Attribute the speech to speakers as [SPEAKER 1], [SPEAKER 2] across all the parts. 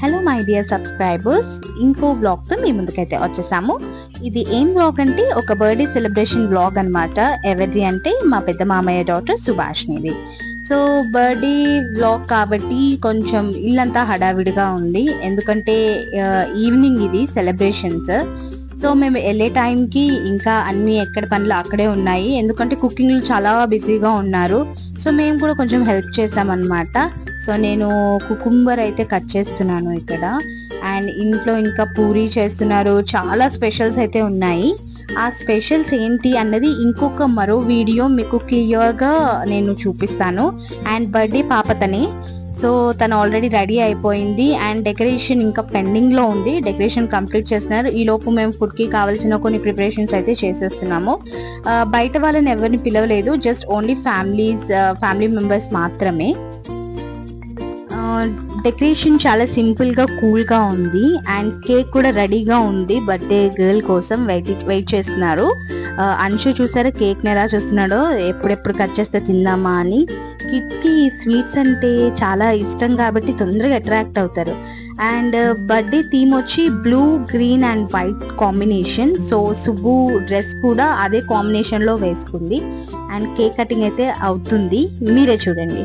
[SPEAKER 1] Hello my dear subscribers, ఇంకో blog తో మీ ముందుకైతే వచ్చేసాము. ఇది ఏం బ్లాగ్ అంటే ఒక బర్త్డే సెలబ్రేషన్ బ్లాగ్ అన్నమాట. ఎవరిది అంటే మా పెద్ద మామయ్య డాటర్ సుభాష్నిది. సో బర్త్డే బ్లాగ్ కాబట్టి కొంచెం ఇల్లంతా హడావిడిగా ఉంది, ఎందుకంటే ఈవినింగ్ ఇది సెలబ్రేషన్స్. సో మేము వెళ్ళే టైంకి ఇంకా అన్ని ఎక్కడ పనులు అక్కడే ఉన్నాయి, ఎందుకంటే కుకింగ్లు చాలా బిజీగా ఉన్నారు. సో మేము కూడా కొంచెం హెల్ప్ చేసామన్నమాట. సో నేను కుకుంబర్ అయితే కట్ చేస్తున్నాను ఇక్కడ, అండ్ ఇంట్లో ఇంకా పూరీ చేస్తున్నారు. చాలా స్పెషల్స్ అయితే ఉన్నాయి. ఆ స్పెషల్స్ ఏంటి అన్నది ఇంకొక మరో వీడియో మీకు క్లియర్గా నేను చూపిస్తాను. అండ్ బర్త్డే పాపతనే, సో తను ఆల్రెడీ రెడీ అయిపోయింది అండ్ డెకరేషన్ ఇంకా పెండింగ్లో ఉంది. డెకరేషన్ కంప్లీట్ చేస్తున్నారు. ఈ లోపు మేము ఫుడ్కి కావాల్సిన కొన్ని ప్రిపరేషన్స్ అయితే చేసేస్తున్నాము. బయట వాళ్ళని ఎవరిని పిలవలేదు, జస్ట్ ఓన్లీ ఫ్యామిలీ మెంబర్స్ మాత్రమే. డెకరేషన్ చాలా సింపుల్గా కూల్గా ఉంది అండ్ కేక్ కూడా రెడీగా ఉంది. బర్త్డే గర్ల్ కోసం వెయిట్ చేస్తున్నారు. అంశు చూసారా కేక్ని ఎలా చూస్తున్నాడో, ఎప్పుడెప్పుడు కట్ చేస్తే తిందామా అని. కిడ్స్కి స్వీట్స్ అంటే చాలా ఇష్టం కాబట్టి తొందరగా అట్రాక్ట్ అవుతారు. అండ్ బర్త్డే థీమ్ వచ్చి blue, green and white combination. So Subbu dress కూడా అదే కాంబినేషన్లో వేసుకుంది. అండ్ కేక్ కటింగ్ అయితే అవుతుంది, మీరే చూడండి.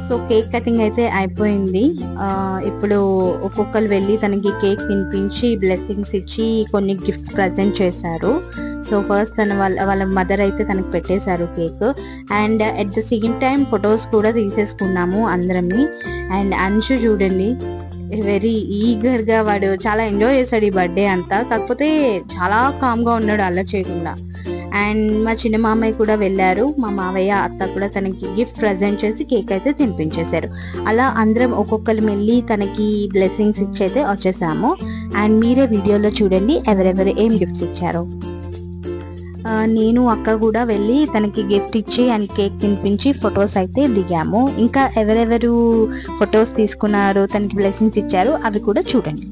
[SPEAKER 1] సో కేక్ కటింగ్ అయితే అయిపోయింది. ఇప్పుడు ఒక్కొక్కరు వెళ్ళి తనకి కేక్ తినిపించి బ్లెస్సింగ్స్ ఇచ్చి కొన్ని గిఫ్ట్స్ ప్రజెంట్ చేశారు. సో ఫస్ట్ వాళ్ళ మదర్ అయితే తనకు పెట్టేశారు cake. And at the same time photos కూడా తీసేసుకున్నాము అందరమి. అండ్ అంశు చూడండి, వెరీ ఈగర్గా, వాడు చాలా ఎంజాయ్ చేశాడు ఈ బర్త్డే అంతా. కాకపోతే చాలా కామ్గా ఉన్నాడు, అల్లరి చేయకుండా. అండ్ మా చిన్న మామయ్య కూడా వెళ్ళారు. మా మావయ్య అత్త కూడా తనకి గిఫ్ట్ ప్రజెంట్ చేసి కేక్ అయితే తినిపించేశారు. అలా అందరం ఒక్కొక్కరు వెళ్ళి తనకి బ్లెస్సింగ్స్ ఇచ్చైతే వచ్చేసాము. అండ్ మీరే వీడియోలో చూడండి ఎవరెవరు ఏం గిఫ్ట్స్ ఇచ్చారో. నేను అక్క కూడా వెళ్ళి తనకి గిఫ్ట్ ఇచ్చి అండ్ కేక్ తినిపించి ఫొటోస్ అయితే దిగాము. ఇంకా ఎవరెవరు ఫొటోస్ తీసుకున్నారు, తనకి బ్లెస్సింగ్స్ ఇచ్చారు, అవి కూడా చూడండి.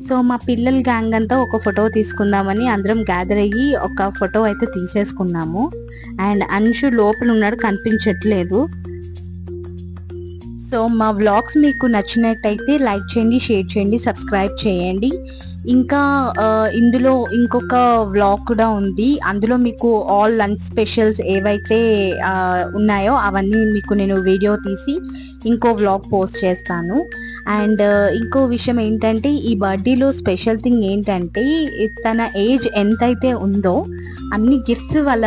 [SPEAKER 1] సో మా పిల్లల గ్యాంగ్ అంతా ఒక ఫోటో తీసుకుందామని అందరం గ్యాదర్ అయ్యి ఒక ఫోటో అయితే తీసేసుకున్నాము. అండ్ అంశు లోపల ఉన్నాడు, కనిపించట్లేదు. సో మా వ్లాగ్స్ మీకు నచ్చినట్టయితే లైక్ చేయండి, షేర్ చేయండి, సబ్స్క్రైబ్ చేయండి. ఇంకా ఇందులో ఇంకొక వ్లాగ్ కూడా ఉంది. అందులో మీకు ఆల్ లంచ్ స్పెషల్స్ ఏవైతే ఉన్నాయో అవన్నీ మీకు నేను వీడియో తీసి ఇంకో వ్లాగ్ పోస్ట్ చేస్తాను. అండ్ ఇంకో విషయం ఏంటంటే, ఈ బర్త్డేలో స్పెషల్ థింగ్ ఏంటంటే, తన ఏజ్ ఎంతైతే ఉందో అన్ని గిఫ్ట్స్ వాళ్ళ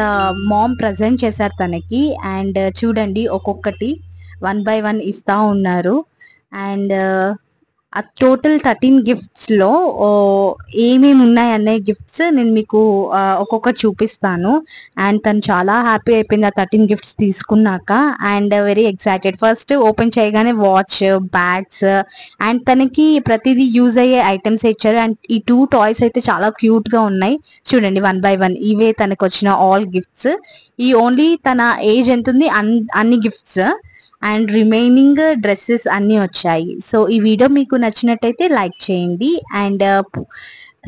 [SPEAKER 1] మామ్ ప్రజెంట్ చేశారు తనకి. అండ్ చూడండి ఒక్కొక్కటి 1 by 1 ఇస్తా ఉన్నారు. అండ్ ఆ టోటల్ 13 గిఫ్ట్స్లో ఏమేమి ఉన్నాయి అనే గిఫ్ట్స్ నేను మీకు ఒక్కొక్కటి చూపిస్తాను. అండ్ తను చాలా హ్యాపీ అయిపోయింది ఆ 13 గిఫ్ట్స్ తీసుకున్నాక. And very excited. First open చేయగానే వాచ్, బ్యాగ్స్ అండ్ తనకి ప్రతిదీ యూజ్ అయ్యే ఐటమ్స్ ఇచ్చారు. అండ్ ఈ 2 టాయ్స్ అయితే చాలా క్యూట్గా ఉన్నాయి. చూడండి 1 by 1 ఇవే తనకు వచ్చిన ఆల్ గిఫ్ట్స్. ఈ ఓన్లీ తన ఏజ్ ఎంత ఉంది అన్ని గిఫ్ట్స్ అండ్ రిమైనింగ్ డ్రెస్సెస్ అన్నీ వచ్చాయి. సో ఈ వీడియో మీకు నచ్చినట్టయితే లైక్ చేయండి అండ్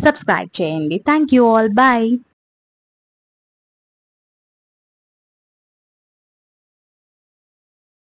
[SPEAKER 1] సబ్స్క్రైబ్ చేయండి. Thank you all, bye.